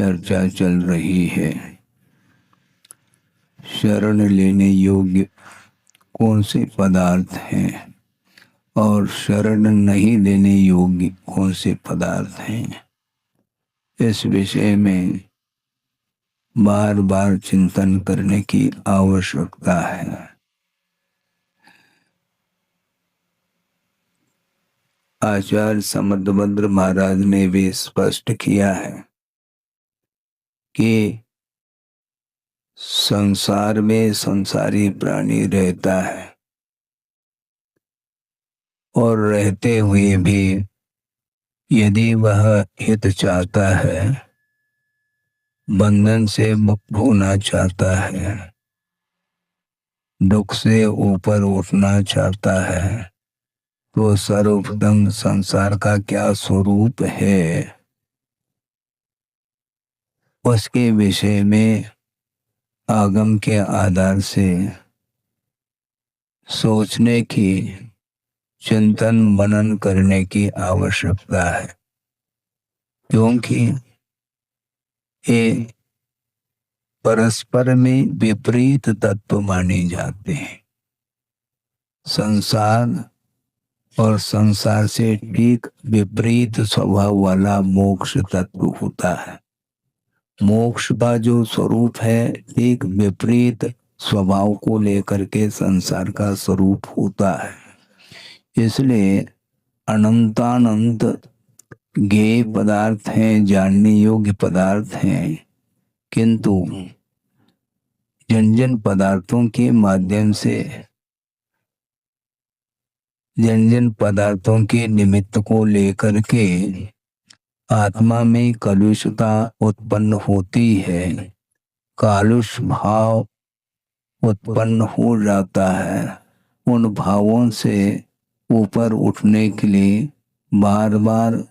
चर्चा चल रही है। शरण लेने योग्य कौन से पदार्थ हैं और शरण नहीं लेने योग्य कौन से पदार्थ हैं, इस विषय में बार बार चिंतन करने की आवश्यकता है। आचार्य समुद्रभद्र महाराज ने भी स्पष्ट किया है कि संसार में संसारी प्राणी रहता है और रहते हुए भी यदि वह हित चाहता है, बंधन से मुक्त होना चाहता है, दुख से ऊपर उठना चाहता है, तो सर्वप्रथम संसार का क्या स्वरूप है उसके विषय में आगम के आधार से सोचने की, चिंतन मनन करने की आवश्यकता है, क्योंकि ये परस्पर में विपरीत तत्व माने जाते हैं। संसार और संसार से ठीक विपरीत स्वभाव वाला मोक्ष तत्व होता है। मोक्ष का जो स्वरूप है ठीक विपरीत स्वभाव को लेकर के संसार का स्वरूप होता है। इसलिए अनंतानंत ज्ञेय पदार्थ हैं, जानने योग्य पदार्थ हैं, किंतु जिन जिन पदार्थों के माध्यम से, जिन जिन पदार्थों के निमित्त को लेकर के आत्मा में कलुषता उत्पन्न होती है, कालुष भाव उत्पन्न हो जाता है, उन भावों से ऊपर उठने के लिए बार बार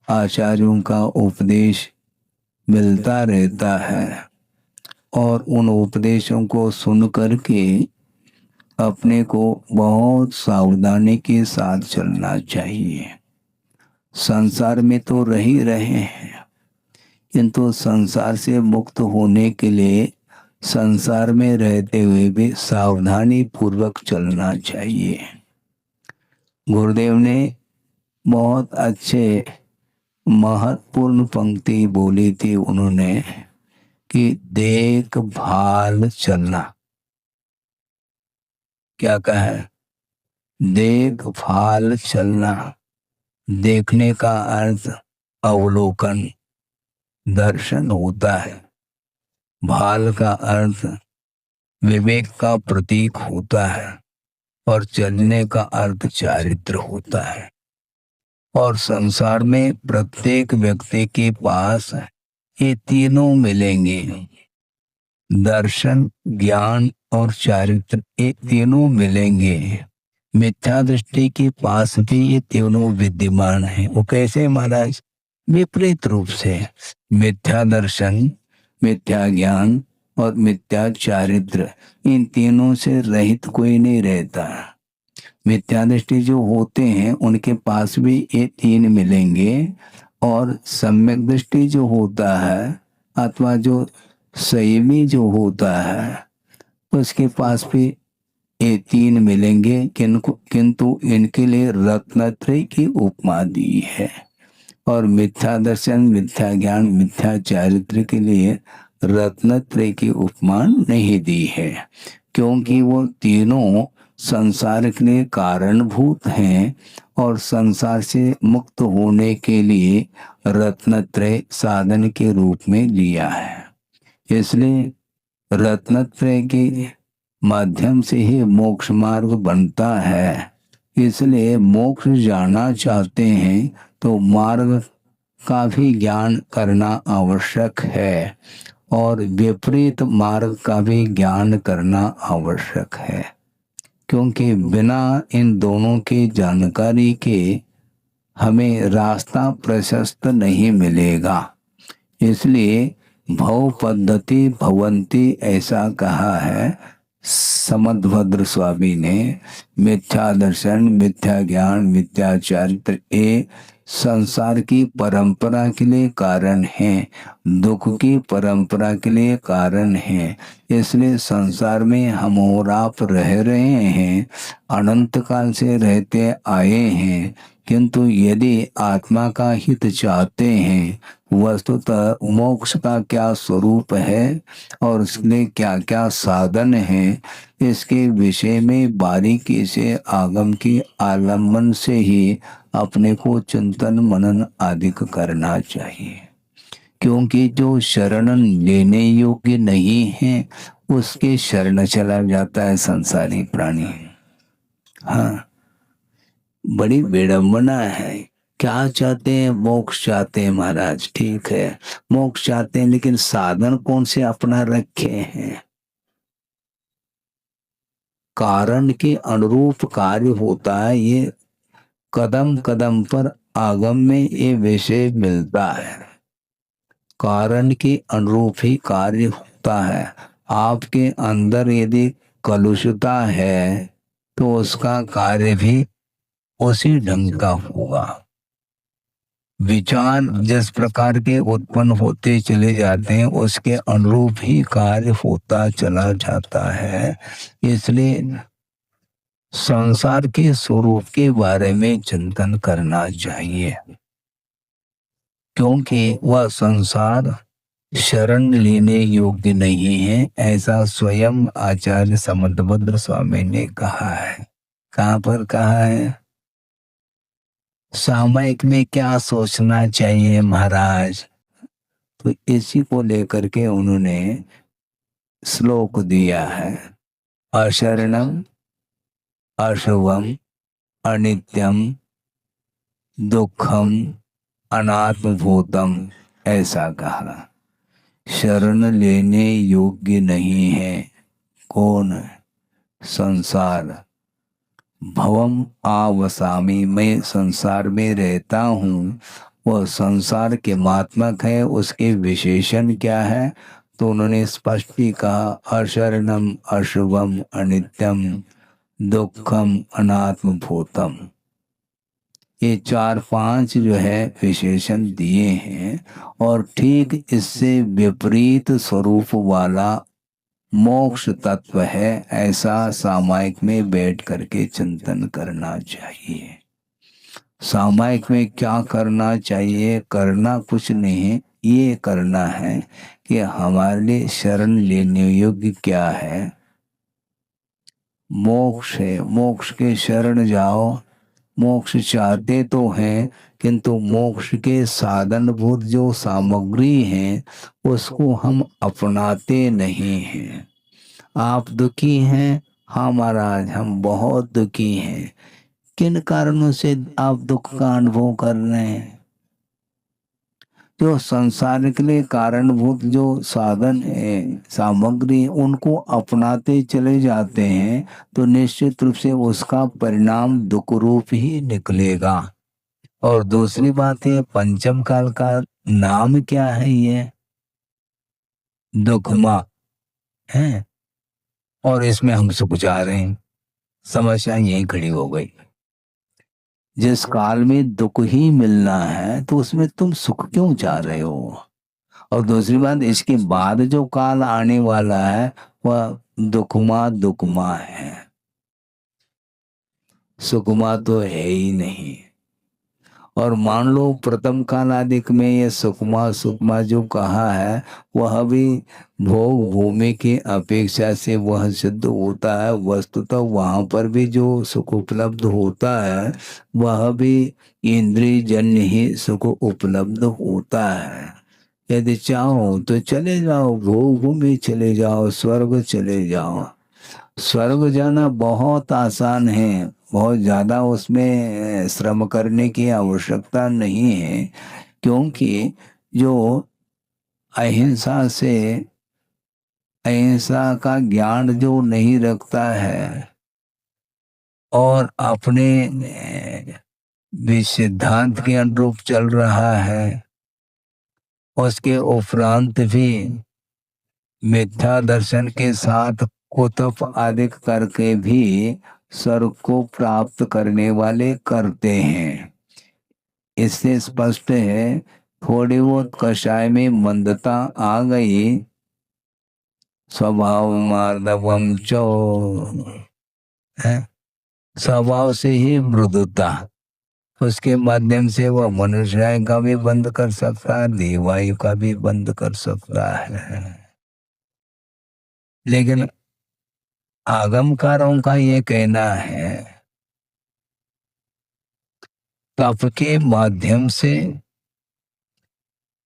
आचार्यों का उपदेश मिलता रहता है और उन उपदेशों को सुन करके अपने को बहुत सावधानी के साथ चलना चाहिए। संसार में तो रह ही रहे हैं, किंतु संसार से मुक्त होने के लिए संसार में रहते हुए भी सावधानी पूर्वक चलना चाहिए। गुरुदेव ने बहुत अच्छे महत्वपूर्ण पंक्ति बोली थी उन्होंने कि देखभाल चलना। क्या कहा है? देखभाल चलना। देखने का अर्थ अवलोकन, दर्शन होता है। भाल का अर्थ विवेक का प्रतीक होता है और चलने का अर्थ चारित्र होता है। और संसार में प्रत्येक व्यक्ति के पास ये तीनों मिलेंगे, दर्शन, ज्ञान और चारित्र, ये तीनों मिलेंगे। मिथ्या दृष्टि के पास भी ये तीनों विद्यमान हैं। वो कैसे महाराज? विपरीत रूप से। मिथ्या दर्शन, मिथ्या ज्ञान और मिथ्या चारित्र, इन तीनों से रहित कोई नहीं रहता। मिथ्या दृष्टि जो होते हैं उनके पास भी ये तीन मिलेंगे और सम्यक दृष्टि जो होता है अथवा जो संयमी जो होता है उसके पास भी ये तीन मिलेंगे, किंतु इनके लिए रत्नत्रय की उपमा दी है। और मिथ्या दर्शन, मिथ्या ज्ञान, मिथ्या चारित्र के लिए रत्नत्रय की उपमा नहीं दी है, क्योंकि वो तीनों संसार के लिए कारणभूत हैं और संसार से मुक्त होने के लिए रत्नत्रय साधन के रूप में लिया है। इसलिए रत्नत्रय के माध्यम से ही मोक्ष मार्ग बनता है। इसलिए मोक्ष जाना चाहते हैं तो मार्ग का भी ज्ञान करना आवश्यक है और विपरीत मार्ग का भी ज्ञान करना आवश्यक है, क्योंकि बिना इन दोनों की जानकारी के हमें रास्ता प्रशस्त नहीं मिलेगा। इसलिए भव पद्धति भवंती ऐसा कहा है समुद्रभद्र स्वामी ने। मिथ्या दर्शन, मिथ्या ज्ञान, मिथ्या चारित्र, ये संसार की परंपरा के लिए कारण है, दुख की परंपरा के लिए कारण है। इसलिए संसार में हम और आप रह रहे हैं, अनंत काल से रहते आए हैं। किंतु यदि आत्मा का हित चाहते हैं, वस्तुतः मोक्ष का क्या स्वरूप है और उसके क्या क्या साधन है, इसके विषय में बारीकी से आगम की आलम्बन से ही अपने को चिंतन मनन आदि करना चाहिए। क्योंकि जो शरण लेने योग्य नहीं है, उसके शरण चला जाता है संसारी प्राणी। हाँ, बड़ी विडंबना है। क्या चाहते हैं? मोक्ष चाहते हैं महाराज, ठीक है, मोक्ष चाहते हैं, लेकिन साधन कौन से अपना रखे हैं? कारण के अनुरूप कार्य होता है। ये कदम कदम पर आगम में ये विषय मिलता है। कारण के अनुरूप ही कार्य होता है। आपके अंदर यदि कलुषता है तो उसका कार्य भी उसी ढंग का होगा। विचार जिस प्रकार के उत्पन्न होते चले जाते हैं, उसके अनुरूप ही कार्य होता चला जाता है। इसलिए संसार के स्वरूप के बारे में चिंतन करना चाहिए, क्योंकि वह संसार शरण लेने योग्य नहीं है, ऐसा स्वयं आचार्य समंतभद्र स्वामी ने कहा है। कहाँ पर कहा है? सामयिक में क्या सोचना चाहिए महाराज? तो इसी को लेकर के उन्होंने श्लोक दिया है। अशरणम अशुभम अनित्यम दुखम अनात्मभूतम, ऐसा कहा। शरण लेने योग्य नहीं है। कौन? संसार। भवम आवसामी, मैं संसार में रहता हूँ। वह संसार के मात्मक है, उसके विशेषण क्या है? तो उन्होंने स्पष्ट ही कहा, अशरणम अशुभम अनित्यम दुखम अनात्म भूतम। ये 4-5 जो है विशेषण दिए हैं। और ठीक इससे विपरीत स्वरूप वाला मोक्ष तत्व है, ऐसा सामायिक में बैठ करके चिंतन करना चाहिए। सामायिक में क्या करना चाहिए? करना कुछ नहीं है, ये करना है कि हमारे लिए शरण लेने योग्य क्या है? मोक्ष है। मोक्ष के शरण जाओ। मोक्ष चाहते तो हैं, किंतु मोक्ष के साधनभूत जो सामग्री हैं, उसको हम अपनाते नहीं हैं। आप दुखी हैं? हाँ महाराज, हम बहुत दुखी हैं। किन कारणों से आप दुख का अनुभव कर रहे हैं? जो संसार के लिए कारणभूत जो साधन है, सामग्री, उनको अपनाते चले जाते हैं, तो निश्चित रूप से उसका परिणाम दुख रूप ही निकलेगा। और दूसरी बात है, पंचम काल का नाम क्या है? ये दुखमा है, और इसमें हम सुख चाह रहे हैं। समस्या यही खड़ी हो गई। जिस काल में दुख ही मिलना है, तो उसमें तुम सुख क्यों चाह रहे हो? और दूसरी बात, इसके बाद जो काल आने वाला है, वह दुखमा दुखमा है, सुखमा तो है ही नहीं। और मान लो प्रथम कालादिक में ये सुखमा सुखमा जो कहा है, वह भी भोग भूमि की अपेक्षा से वह सिद्ध होता है। वस्तुतः वहाँ पर भी जो सुख उपलब्ध होता है, वह भी इंद्रिय जन्य ही सुख उपलब्ध होता है। यदि चाहो तो चले जाओ, भोग भूमि चले जाओ, स्वर्ग चले जाओ। स्वर्ग जाना बहुत आसान है, बहुत ज़्यादा उसमें श्रम करने की आवश्यकता नहीं है। क्योंकि जो अहिंसा से, अहिंसा का ज्ञान जो नहीं रखता है और अपने भी सिद्धांत के अनुरूप चल रहा है, उसके उपरांत भी मिथ्या दर्शन के साथ कुतप आदि करके भी स्वर्ग को प्राप्त करने वाले करते हैं। इससे स्पष्ट है थोड़ी बहुत कषाय में मंदता आ गई, स्वभाव मार्दवम चो है, स्वभाव से ही मृदुता, उसके माध्यम से वह मनुष्य का भी बंद कर सकता है, देवायु का भी बंद कर सकता है। लेकिन आगमकारों का ये कहना है तप के माध्यम से,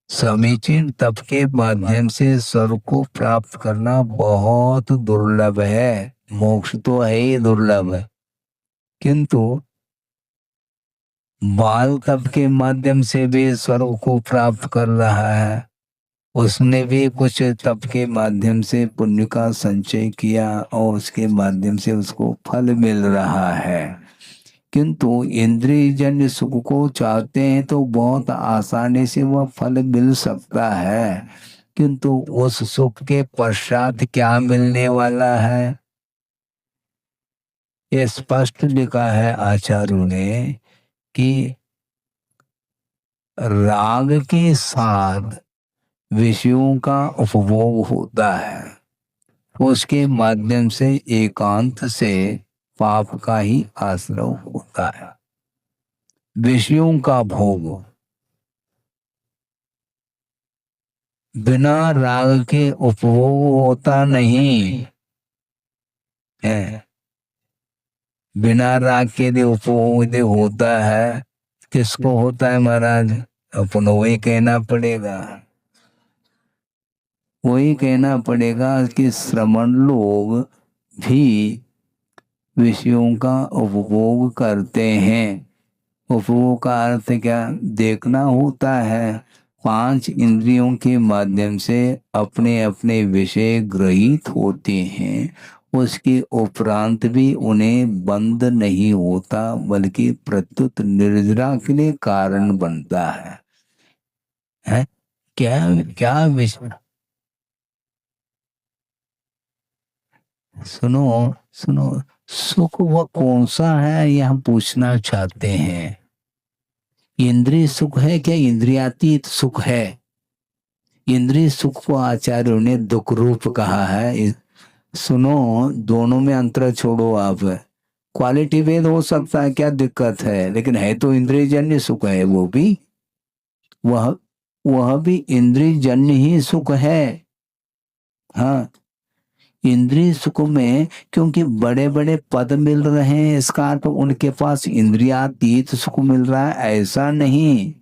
समीचीन तप के माध्यम से स्वर्ग को प्राप्त करना बहुत दुर्लभ है। मोक्ष तो है ही दुर्लभ है, किंतु बाल तप के माध्यम से भी स्वर्ग को प्राप्त कर रहा है। उसने भी कुछ तप के माध्यम से पुण्य का संचय किया और उसके माध्यम से उसको फल मिल रहा है। किंतु इंद्रिय जन्य सुख को चाहते हैं तो बहुत आसानी से वह फल मिल सकता है, किंतु उस सुख के पश्चात क्या मिलने वाला है ये स्पष्ट लिखा है आचार्यों ने कि राग के साथ विषयों का उपभोग होता है, उसके माध्यम से एकांत से पाप का ही आश्रय होता है। विषयों का भोग बिना राग के उपभोग होता नहीं है। बिना राग के लिए उपभोग होता है, किसको होता है महाराज? अपन वही कहना पड़ेगा, वही कहना पड़ेगा कि श्रमण लोग भी विषयों का उपभोग करते हैं। उपभोग का अर्थ क्या? देखना होता है। 5 इंद्रियों के माध्यम से अपने अपने विषय ग्रहित होते हैं, उसके उपरांत भी उन्हें बंद नहीं होता, बल्कि प्रत्युत निर्जरा के लिए कारण बनता है? क्या क्या विषय? सुनो सुनो, सुख वह कौन सा है यह हम पूछना चाहते हैं। इंद्रिय सुख है क्या इंद्रियातीत सुख है? इंद्रिय सुख को आचार्यों ने दुख रूप कहा है। सुनो, दोनों में अंतर छोड़ो आप। क्वालिटी भेद हो सकता है, क्या दिक्कत है, लेकिन है तो इंद्रिय जन्य सुख है। वो भी वह भी इंद्रिय जन्य ही सुख है। हाँ, इंद्रिय सुख में क्योंकि बड़े बड़े पद मिल रहे हैं, इसका तो उनके पास इंद्रियातीत सुख मिल रहा है, ऐसा नहीं।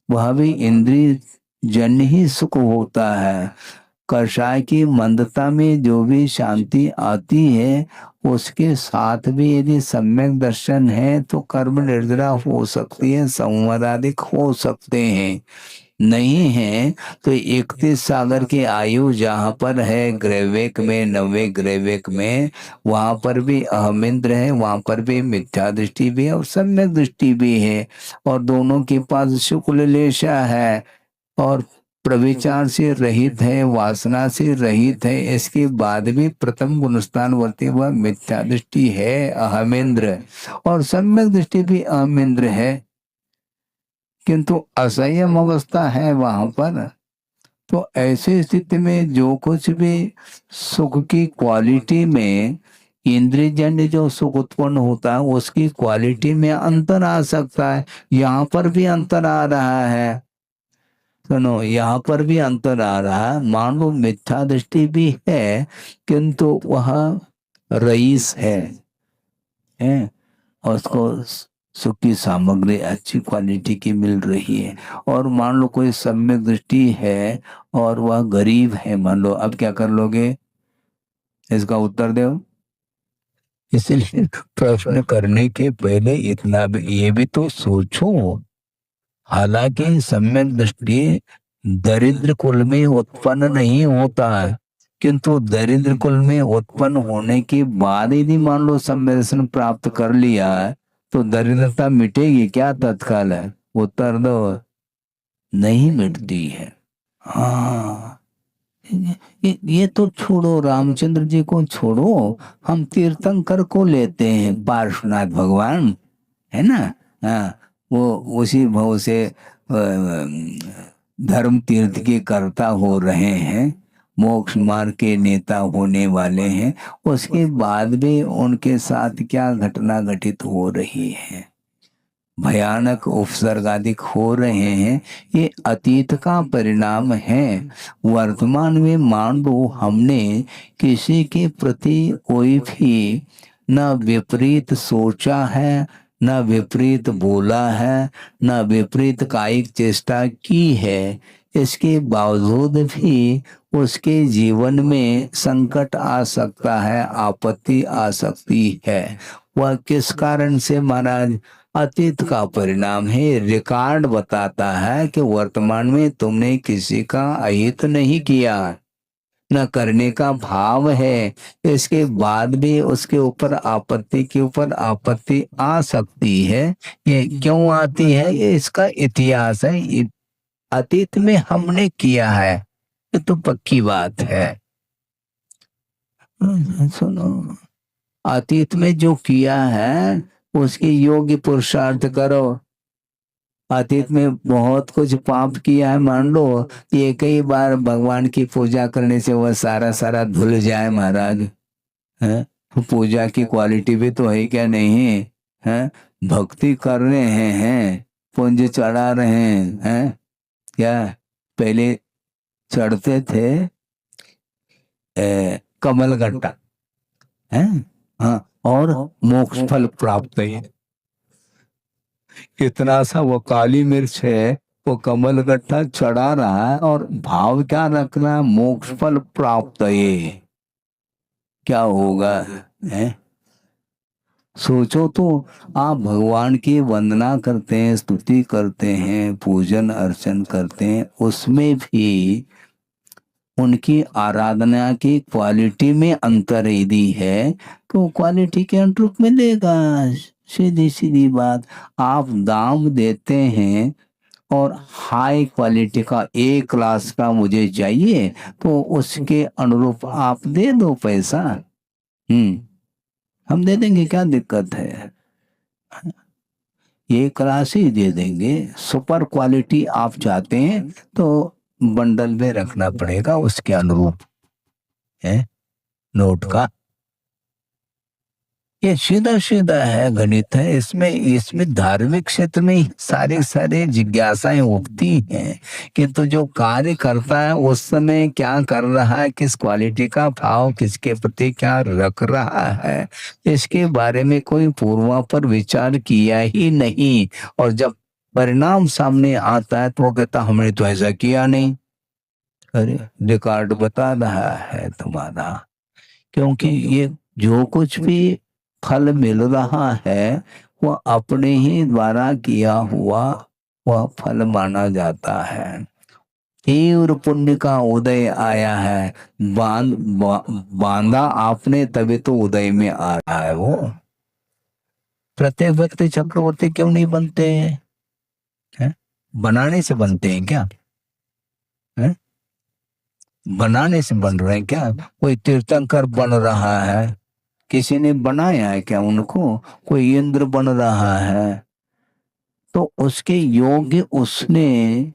वह भी इंद्रिय जन्य ही सुख होता है। कषाय की मंदता में जो भी शांति आती है, उसके साथ भी यदि सम्यक दर्शन है तो कर्म निर्जरा हो सकती है, संवराधिक हो सकते हैं। नहीं है तो 31 सागर की आयु जहाँ पर है ग्रैवेक में, 90 ग्रैवेक में, वहाँ पर भी अहमिंद्र है, वहाँ पर भी मिथ्या दृष्टि भी है और सम्यक दृष्टि भी है, और दोनों के पास शुक्ल लेशा है और प्रविचार से रहित है, वासना से रहित है। इसके बाद भी प्रथम गुणस्थान वर्ती वह मिथ्या दृष्टि है अहमेंद्र, और सम्यक दृष्टि भी अहमेंद्र है, किंतु असंयम अवस्था है वहां पर। तो ऐसी स्थिति में जो कुछ भी सुख की क्वालिटी में इंद्रियजन्य जो सुख उत्पन्न होता है, उसकी क्वालिटी में अंतर आ सकता है। यहाँ पर भी अंतर आ रहा है। सुनो, यहाँ पर भी अंतर आ रहा है। मान लो मिथ्या दृष्टि भी है, किंतु वह रईस है और उसको सुख की सामग्री अच्छी क्वालिटी की मिल रही है। और मान लो कोई सम्यक दृष्टि है और वह गरीब है, मान लो, अब क्या कर लोगे? इसका उत्तर दो। इसलिए प्रश्न करने के पहले इतना भी ये भी तो सोचो। हालांकि सम्यक दृष्टि दरिद्र कुल में उत्पन्न नहीं होता है, किंतु दरिद्र कुल में उत्पन्न होने के बाद यदि मान लो सम्यक दर्शन प्राप्त कर लिया है तो दरिद्रता मिटेगी क्या तत्काल? है उत्तर दो। नहीं मिटती है। हाँ, ये तो छोड़ो, रामचंद्र जी को छोड़ो, हम तीर्थंकर को लेते हैं, पार्श्वनाथ भगवान है ना। हाँ, वो उसी भाव से धर्म तीर्थ के कर्ता हो रहे हैं, मोक्ष मार्ग के नेता होने वाले हैं, उसके बाद भी उनके साथ क्या घटना घटित हो रही है, भयानक उपसर्ग आदि हो रहे हैं, ये अतीत का परिणाम है। वर्तमान में मान लो हमने किसी के प्रति कोई भी न विपरीत सोचा है, न विपरीत बोला है, न विपरीत कायिक चेष्टा की है, इसके बावजूद भी उसके जीवन में संकट आ सकता है, आपत्ति आ सकती है। वह किस कारण से महाराज? अतीत का परिणाम है। रिकॉर्ड बताता है कि वर्तमान में तुमने किसी का अहित नहीं किया, न करने का भाव है, इसके बाद भी उसके ऊपर आपत्ति के ऊपर आपत्ति आ सकती है। ये क्यों आती है? ये इसका इतिहास है, अतीत में हमने किया है, ये तो पक्की बात है। सुनो, अतीत में जो किया है उसके योग्य पुरुषार्थ करो। अतीत में बहुत कुछ पाप किया है, मान लो ये कई बार भगवान की पूजा करने से वह सारा सारा धुल जाए महाराज, है? पूजा की क्वालिटी भी तो है क्या नहीं है? भक्ति कर रहे हैं, पुंज चढ़ा रहे हैं, क्या पहले चढ़ते थे कमलगट्टा है, हाँ, और मोक्ष फल प्राप्त है। इतना सा वो काली मिर्च है, वो कमल गट्ठा चढ़ा रहा है और भाव क्या रख रहा है? मोक्ष फल प्राप्त है। क्या होगा है? सोचो तो, आप भगवान की वंदना करते हैं, स्तुति करते हैं, पूजन अर्चन करते हैं, उसमें भी उनकी आराधना की क्वालिटी में अंतर यदि है तो क्वालिटी के अनुरूप मिलेगा। सीधी सीधी बात, आप दाम देते हैं और हाई क्वालिटी का ए क्लास का मुझे चाहिए तो उसके अनुरूप आप दे दो पैसा, हम दे देंगे, क्या दिक्कत है? ये क्लास ही दे देंगे। सुपर क्वालिटी आप चाहते हैं तो बंडल में रखना पड़ेगा उसके अनुरूप है नोट का। ये सीधा सीधा है, गणित है। इसमें धार्मिक क्षेत्र में सारे सारे जिज्ञासाएं उठती हैं, किंतु जो कार्य करता है उस समय क्या कर रहा है, किस क्वालिटी का भाव किसके प्रति क्या रख रहा है, इसके बारे में कोई पूर्वापर विचार किया ही नहीं। और जब परिणाम सामने आता है तो वो कहता हमने तो ऐसा किया नहीं। अरे रिकॉर्ड बता रहा है तुम्हारा, क्योंकि ये जो कुछ भी फल मिल रहा है वह अपने ही द्वारा किया हुआ वह फल माना जाता है। तीव्र पुण्य का उदय आया है, बांधा आपने तभी तो उदय में आ रहा है। वो प्रत्येक व्यक्ति चक्रवर्ती क्यों नहीं बनते हैं? बनाने से बनते हैं क्या? है? बनाने से बन रहे हैं क्या? कोई तीर्थंकर बन रहा है, किसी ने बनाया है क्या उनको? कोई इंद्र बन रहा है तो उसके योग्य उसने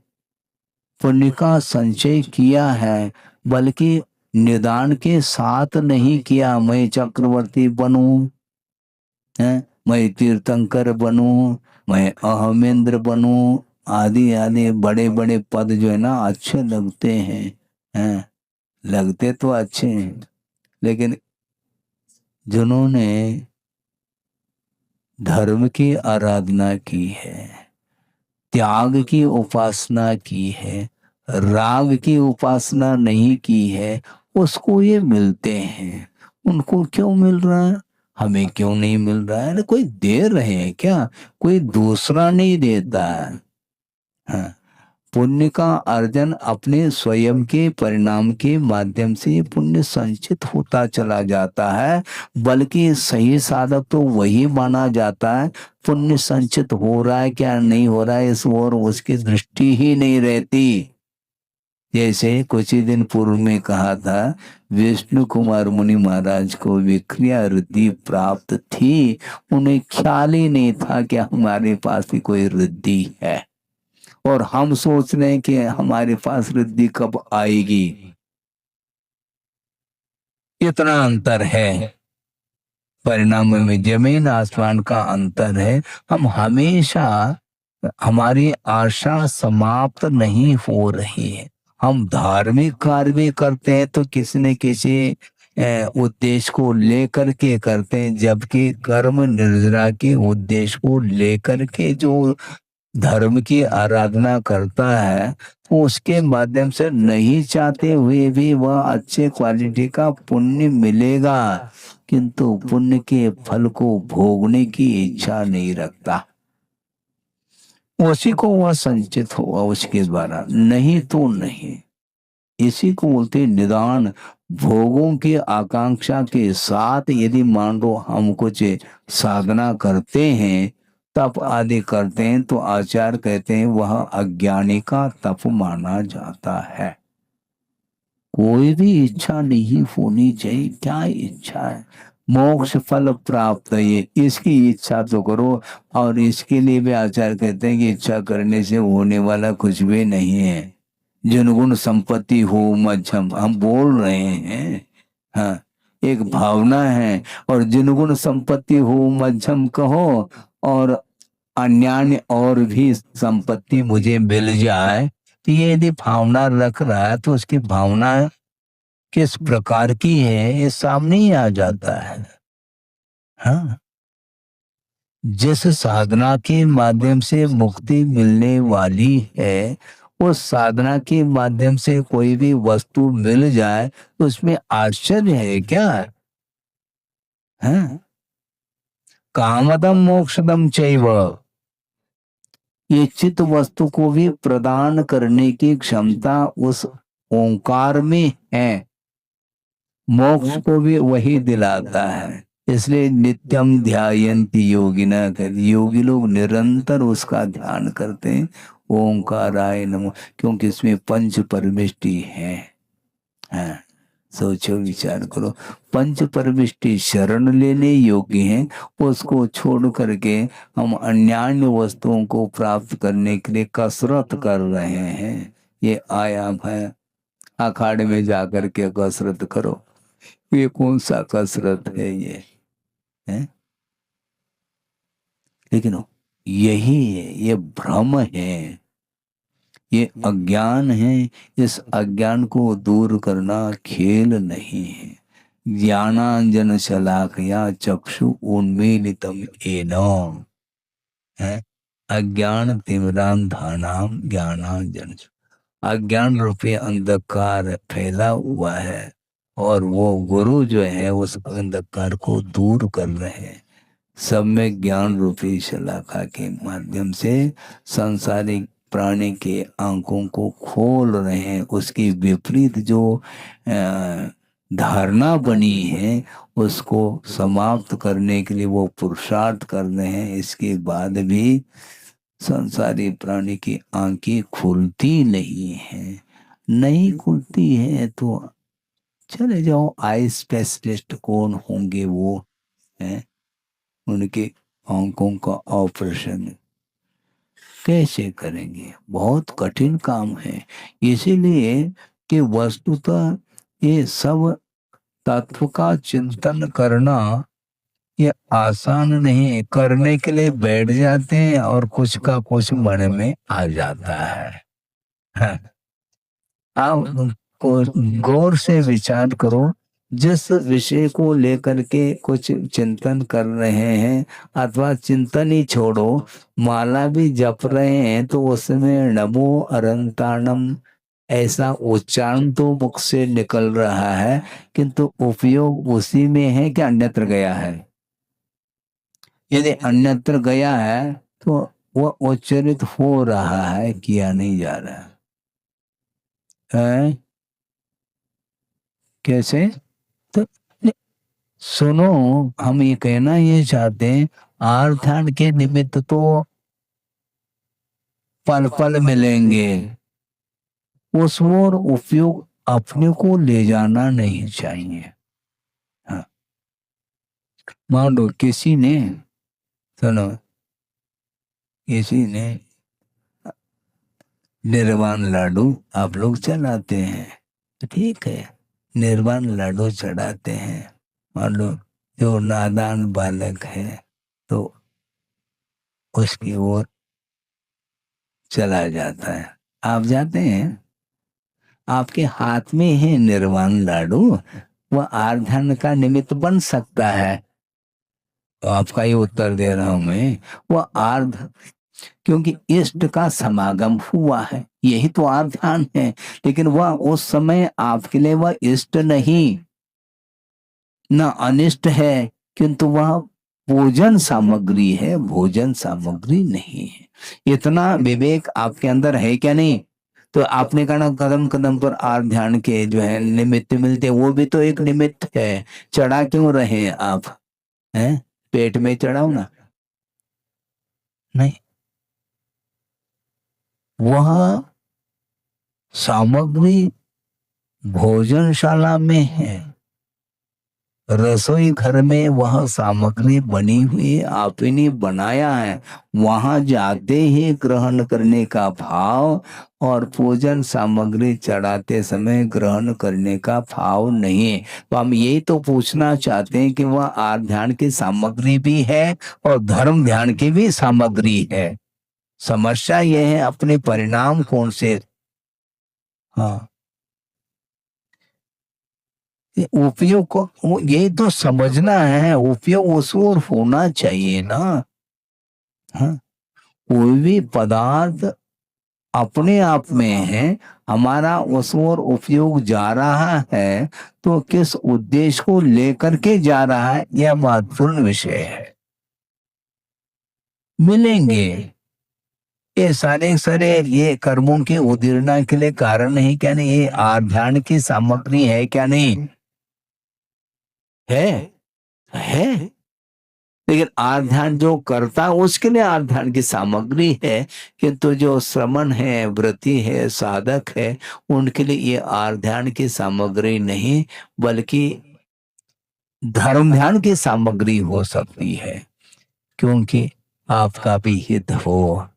पुण्य का संचय किया है, बल्कि निदान के साथ नहीं किया मैं चक्रवर्ती बनूं, है, मैं तीर्थंकर बनूं, मैं अहमेंद्र बनूं, आदि आदि बड़े बड़े पद जो है ना अच्छे लगते हैं, लगते तो अच्छे हैं, लेकिन जिन्होंने धर्म की आराधना की है, त्याग की उपासना की है, राग की उपासना नहीं की है, उसको ये मिलते हैं। उनको क्यों मिल रहा है, हमें क्यों नहीं मिल रहा है? कोई दे रहे हैं क्या? कोई दूसरा नहीं देता है। हाँ, पुण्य का अर्जन अपने स्वयं के परिणाम के माध्यम से पुण्य संचित होता चला जाता है, बल्कि सही साधक तो वही माना जाता है। पुण्य संचित हो रहा है क्या नहीं हो रहा है इस ओर उसकी दृष्टि ही नहीं रहती। जैसे कुछ ही दिन पूर्व में कहा था, विष्णु कुमार मुनि महाराज को विक्रिया रिद्धि प्राप्त थी, उन्हें ख्याल ही नहीं था कि हमारे पास भी कोई रिद्धि है, और हम सोच रहे हैं कि हमारे पास रिद्धि कब आएगी। इतना अंतर है, परिणाम में जमीन आसमान का अंतर है। हम हमेशा, हमारी आशा समाप्त नहीं हो रही है। हम धार्मिक कार्य भी करते हैं तो किसी न किसी उद्देश्य को लेकर के करते हैं, जबकि कर्म निर्जरा के उद्देश्य को लेकर के जो धर्म की आराधना करता है, तो उसके माध्यम से नहीं चाहते हुए भी वह अच्छे क्वालिटी का पुण्य मिलेगा, किंतु पुण्य के फल को भोगने की इच्छा नहीं रखता। उसी को वह संचित होगा उसके द्वारा, नहीं तो नहीं। इसी को बोलते निदान। भोगों की आकांक्षा के साथ यदि मान लो हम कुछ साधना करते हैं, तप आदि करते हैं, तो आचार्य कहते हैं वह अज्ञानी का तप माना जाता है। कोई भी इच्छा नहीं होनी चाहिए। क्या इच्छा है? मोक्ष फल प्राप्त है, ये इसकी इच्छा तो करो। और इसके लिए भी आचार्य कहते हैं कि इच्छा करने से होने वाला कुछ भी नहीं है। जिनगुण संपत्ति हो मध्यम, हम बोल रहे हैं, हाँ, एक भावना है। और जिनगुण संपत्ति हो मध्यम कहो, और अन्यान्य और भी संपत्ति मुझे मिल जाए, तो ये यदि भावना रख रहा है तो उसकी भावना किस प्रकार की है ये सामने ही आ जाता है। हाँ, जिस साधना के माध्यम से मुक्ति मिलने वाली है, उस साधना के माध्यम से कोई भी वस्तु मिल जाए तो उसमें आश्चर्य है क्या? हाँ, कामदम मोक्षदम चैव, इच्छित वस्तु को भी प्रदान करने की क्षमता उस ओंकार में है। मोक्ष को भी वही दिलाता है। इसलिए नित्यम ध्यायन्ति योगिना, योगी लोग निरंतर उसका ध्यान करते हैं, ओंकाराय नमो, क्योंकि इसमें पंच परमिष्टि है। हाँ, सोचो विचार करो, पंच परमिष्टि शरण लेने योग्य हैं, उसको छोड़ करके हम अन्यान्य वस्तुओं को प्राप्त करने के लिए कसरत कर रहे हैं। ये आयाम है। अखाड़े में जाकर के कसरत करो, ये कौन सा कसरत है ये है? लेकिन यही है, ये भ्रम है, ये अज्ञान है। इस अज्ञान को दूर करना खेल नहीं है। ज्ञानांजन शलाकया चक्षु उन्मीलितम येन, है अज्ञान तिमिरांधानाम ज्ञानांजन। अज्ञान रूपी अंधकार फैला हुआ है, और वो गुरु जो है उस अंधकार को दूर कर रहे हैं। सब में ज्ञान रूपी शलाका के माध्यम से सांसारिक प्राणी के आंखों को खोल रहे हैं। उसकी विपरीत जो धारणा बनी है उसको समाप्त करने के लिए वो पुरुषार्थ कर रहे हैं। इसके बाद भी संसारी प्राणी की आंखें खुलती नहीं है। नहीं खुलती है तो चले जाओ, आई स्पेशलिस्ट कौन होंगे वो, हैं, उनके आंखों का ऑपरेशन कैसे करेंगे? बहुत कठिन काम है। इसीलिए कि वस्तुतः ये सब तत्व का चिंतन करना ये आसान नहीं है। करने के लिए बैठ जाते हैं और कुछ का कुछ मन में आ जाता है। हाँ, आप गौर से विचार करो, जिस विषय को लेकर के कुछ चिंतन कर रहे हैं, अथवा चिंतन ही छोड़ो, माला भी जप रहे हैं, तो उसमें नमो अरंताणम ऐसा उच्चारण तो मुख से निकल रहा है, किंतु उपयोग उसी में है कि अन्यत्र गया है? यदि अन्यत्र गया है तो वह उच्चरित हो रहा है, किया नहीं जा रहा है। कैसे? तो सुनो, हम ये कहना ये चाहते हैं, आर्थ के निमित्त तो पल पल मिलेंगे, उस ओर उपयोग अपने को ले जाना नहीं चाहिए। हाँ, मान लो किसी ने, सुनो, किसी ने निर्वाण लाडू आप लोग चढ़ाते हैं, तो ठीक है, निर्वाण लाडू चढ़ाते हैं। मान लो जो नादान बालक है तो उसकी ओर चला जाता है, आप जाते हैं, आपके हाथ में है निर्वाण लाडू, वह आराधन का निमित्त बन सकता है। तो आपका ही उत्तर दे रहा हूं मैं, वह आर्ध, क्योंकि इष्ट का समागम हुआ है, यही तो आध्यान है। लेकिन वह उस समय आपके लिए वह इष्ट नहीं, न अनिष्ट है, किंतु वह भोजन सामग्री है, भोजन सामग्री नहीं है। इतना विवेक आपके अंदर है क्या नहीं? तो आपने कहा ना, कदम कदम पर आर ध्यान के जो है निमित्त मिलते, वो भी तो एक निमित्त है। चढ़ा क्यों रहे आप? हैं, पेट में चढ़ाओ ना, नहीं, वह सामग्री भोजनशाला में है, रसोई घर में वह सामग्री बनी हुई आप ही ने बनाया है, वहां जाते ही ग्रहण करने का भाव, और पूजन सामग्री चढ़ाते समय ग्रहण करने का भाव नहीं है। तो हम यही तो पूछना चाहते हैं कि वह आर्थ ध्यान की सामग्री भी है और धर्म ध्यान की भी सामग्री है। समस्या यह है अपने परिणाम कौन से। हाँ, उपयोग को यही तो समझना है, उपयोग उस ओर होना चाहिए ना। हाँ, कोई भी पदार्थ अपने आप में है, हमारा उस ओर उपयोग जा रहा है तो किस उद्देश्य को लेकर के जा रहा है, यह महत्वपूर्ण विषय है। मिलेंगे ये सारे सारे, ये कर्मों के उदीर्णा के लिए कारण नहीं क्या नहीं, ये आध्यान की सामग्री है क्या नहीं? है, है। लेकिन आध्यान जो करता है उसके लिए आध्यान की सामग्री है, किंतु जो श्रमण है, व्रती है, साधक है, उनके लिए ये आध्यान की सामग्री नहीं, बल्कि धर्म ध्यान की सामग्री हो सकती है। क्योंकि आपका भी हित हो,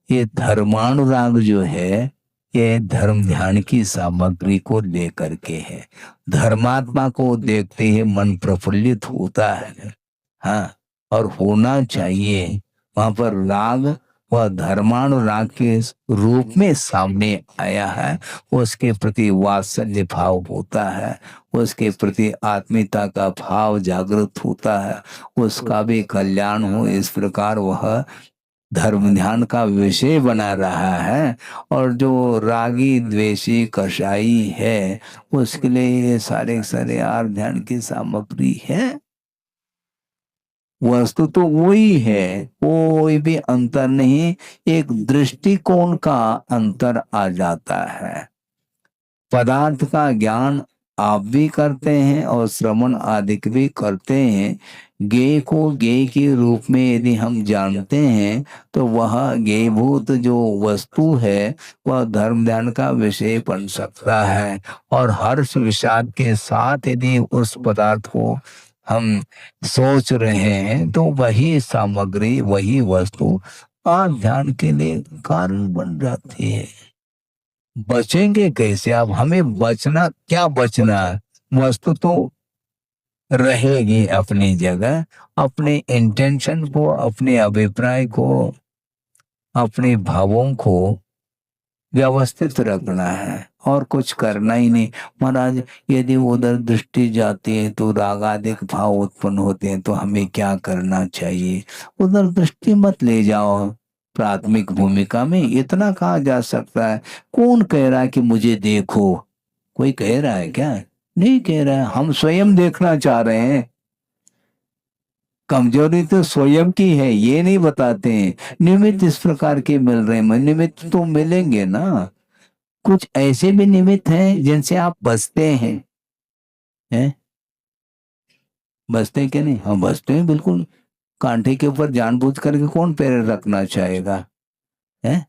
ये धर्मानुराग जो है, ये धर्म ध्यान की सामग्री को लेकर के है। धर्मात्मा को देखते ही मन प्रफुल्लित होता है। हाँ, और होना चाहिए। वहां पर राग वह धर्मानुराग के रूप में सामने आया है, उसके प्रति वात्सल्य भाव होता है, उसके प्रति आत्मीयता का भाव जागृत होता है, उसका भी कल्याण हो, इस प्रकार वह धर्म ध्यान का विषय बना रहा है। और जो रागी द्वेषी कषाई है, उसके लिए ये सारे सारे आर ध्यान की सामग्री है। वस्तु तो वही है, कोई भी अंतर नहीं, एक दृष्टिकोण का अंतर आ जाता है। पदार्थ का ज्ञान आप भी करते हैं और श्रवण आदि भी करते हैं। ज्ञेय को ज्ञेय के रूप में यदि हम जानते हैं तो वह ज्ञेयभूत जो वस्तु है वह धर्म ध्यान का विषय बन सकता है। और हर्ष विषाद के साथ यदि उस पदार्थ को हम सोच रहे हैं तो वही सामग्री, वही वस्तु आज ध्यान के लिए कारण बन जाती है। बचेंगे कैसे आप? हमें बचना क्या, बचना वस्तु तो रहेगी अपनी जगह, अपने इंटेंशन को, अपने अभिप्राय को, अपने भावों को व्यवस्थित रखना है और कुछ करना ही नहीं। महाराज यदि उधर दृष्टि जाती है तो रागादिक भाव उत्पन्न होते हैं, तो हमें क्या करना चाहिए? उधर दृष्टि मत ले जाओ। प्राथमिक भूमिका में इतना कहा जा सकता है। कौन कह रहा है कि मुझे देखो? कोई कह रहा है क्या? नहीं कह रहा है, हम स्वयं देखना चाह रहे हैं। कमजोरी तो स्वयं की है, ये नहीं बताते हैं। निमित्त इस प्रकार के मिल रहे हैं, निमित्त तो मिलेंगे ना। कुछ ऐसे भी निमित्त हैं जिनसे आप बचते हैं? बचते हैं क्या नहीं? हम बचते हैं बिल्कुल। कांटे के ऊपर जानबूझ करके कौन पैर रखना चाहेगा? है,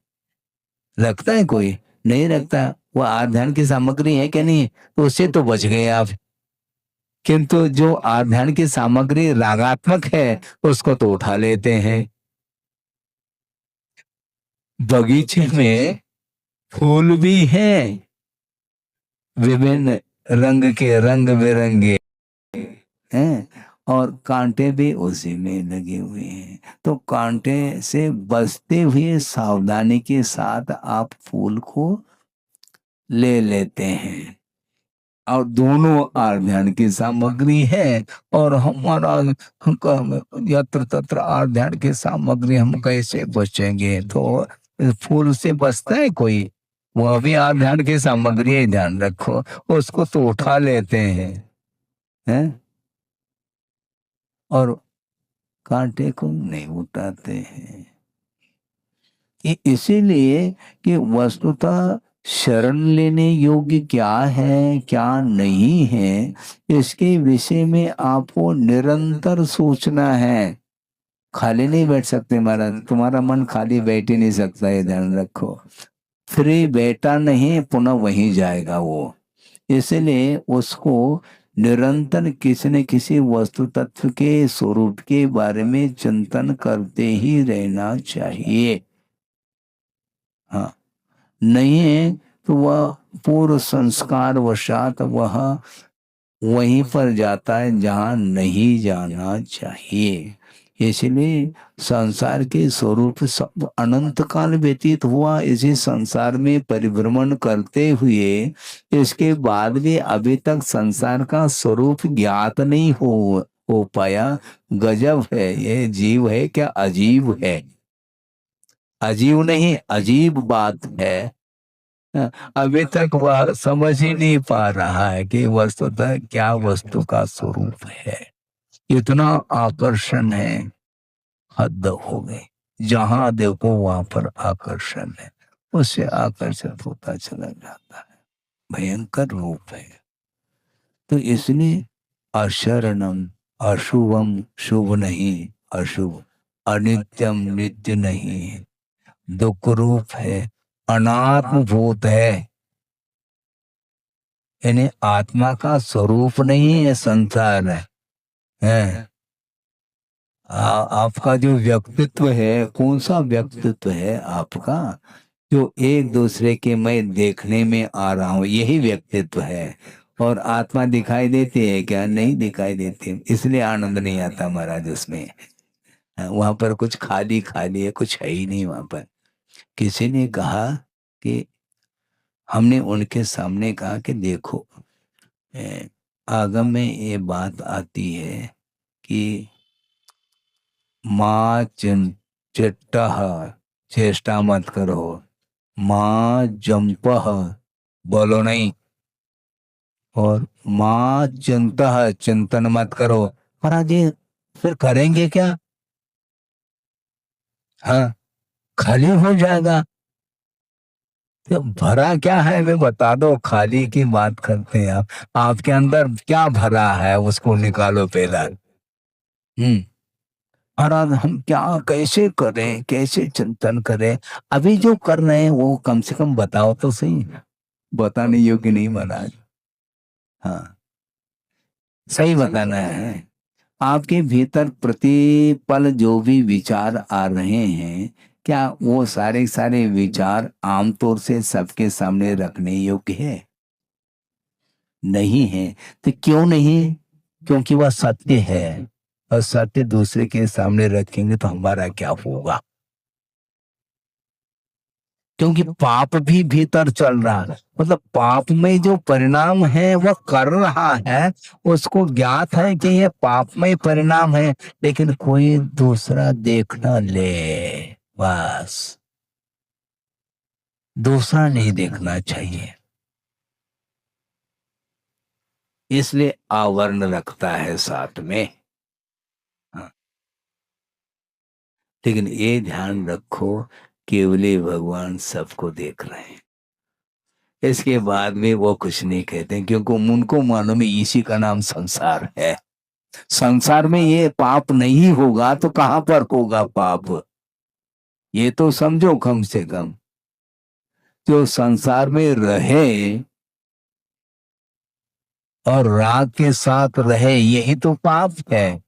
रखता है कोई? नहीं रखता, वो आध्यात्म की सामग्री है क्या नहीं, तो उससे तो बच गए आप। किंतु जो आध्यात्म की सामग्री रागात्मक है उसको तो उठा लेते हैं। बगीचे में फूल भी हैं, विभिन्न रंग के, रंग बिरंगे हैं, और कांटे भी उसी में लगे हुए हैं। तो कांटे से बचते हुए सावधानी के साथ आप फूल को ले लेते हैं, और दोनों आध्यात्म की सामग्री है। और हमारा यत्र तत्र आध्यात्म की सामग्री, हम कैसे बचेंगे? तो फूल से बचता है कोई? वह भी आध्यात्म की सामग्री है, ध्यान रखो। उसको तो उठा लेते हैं और कांटे को नहीं उठाते हैं। इसीलिए कि वस्तुतः शरण लेने योग्य क्या है क्या नहीं है, इसके विषय में आपको निरंतर सोचना है। खाली नहीं बैठ सकते महाराज, तुम्हारा मन खाली बैठ ही नहीं सकता, ये ध्यान रखो। फ्री बैठा नहीं, पुनः वहीं जाएगा वो। इसलिए उसको निरंतर किसी न किसी वस्तु तत्व के स्वरूप के बारे में चिंतन करते ही रहना चाहिए। हाँ, नहीं है तो वह पूर्व संस्कार वशात वह वहीं पर जाता है जहाँ नहीं जाना चाहिए। इसलिए संसार के स्वरूप सब अनंत काल व्यतीत हुआ, इसी संसार में परिभ्रमण करते हुए इसके बाद भी अभी तक संसार का स्वरूप ज्ञात नहीं हो पाया। गजब है, ये जीव है क्या अजीब है? अजीब नहीं, अजीब बात है। अभी तक वह समझ ही नहीं पा रहा है कि वस्तुतः क्या वस्तु का स्वरूप है। इतना आकर्षण है, हद हो गई। जहां देखो वहां पर आकर्षण है, उससे आकर्षित होता चला जाता है। भयंकर रूप है। तो इसलिए अशरणम, अशुभम शुभ नहीं, अशुभ, अनित्यम नित्य नहीं, दुख रूप है, अनात्म भूत है। यानी आत्मा का स्वरूप नहीं है संसार है। आपका जो व्यक्तित्व है, कौन सा व्यक्तित्व है आपका? जो एक दूसरे के मैं देखने में आ रहा हूँ, यही व्यक्तित्व है। और आत्मा दिखाई देती है क्या? नहीं दिखाई देती, इसलिए आनंद नहीं आता महाराज उसमें। वहां पर कुछ खाली खाली है, कुछ है ही नहीं वहां पर। किसी ने कहा कि, हमने उनके सामने कहा कि देखो, आगम में ये बात आती है कि माँ चिट्टह, चेष्टा मत करो, माँ जंपह, बोलो नहीं, और माँ चिंतः, चिंतन मत करो। महाराज जी फिर करेंगे क्या? हाँ, खाली हो जाएगा। तो भरा क्या है वे बता दो, खाली की बात करते हैं आप। आपके अंदर क्या भरा है उसको निकालो पहला। महाराज हम क्या कैसे करें, कैसे चिंतन करें? अभी जो कर रहे हैं वो कम से कम बताओ तो सही। बताने योग्य नहीं महाराज। हाँ, सही बताना है। आपके भीतर प्रतिपल जो भी विचार आ रहे हैं, क्या वो सारे सारे विचार आमतौर से सबके सामने रखने योग्य है? नहीं है। तो क्यों नहीं? क्योंकि वह सत्य है, और सत्य दूसरे के सामने रखेंगे तो हमारा क्या होगा? क्योंकि पाप भी भीतर चल रहा है, मतलब पाप में जो परिणाम है वह कर रहा है, उसको ज्ञात है कि यह पापमय परिणाम है, लेकिन कोई दूसरा देख न ले, बस। दूसरा नहीं देखना चाहिए, इसलिए आवरण रखता है साथ में। हाँ, लेकिन ये ध्यान रखो, केवली भगवान सबको देख रहे हैं। इसके बाद में वो कुछ नहीं कहते, क्योंकि उनको मालूम है इसी का नाम संसार है। संसार में ये पाप नहीं होगा तो कहां पर होगा पाप? ये तो समझो कम से कम। जो संसार में रहे और राग के साथ रहे, यही तो पाप है।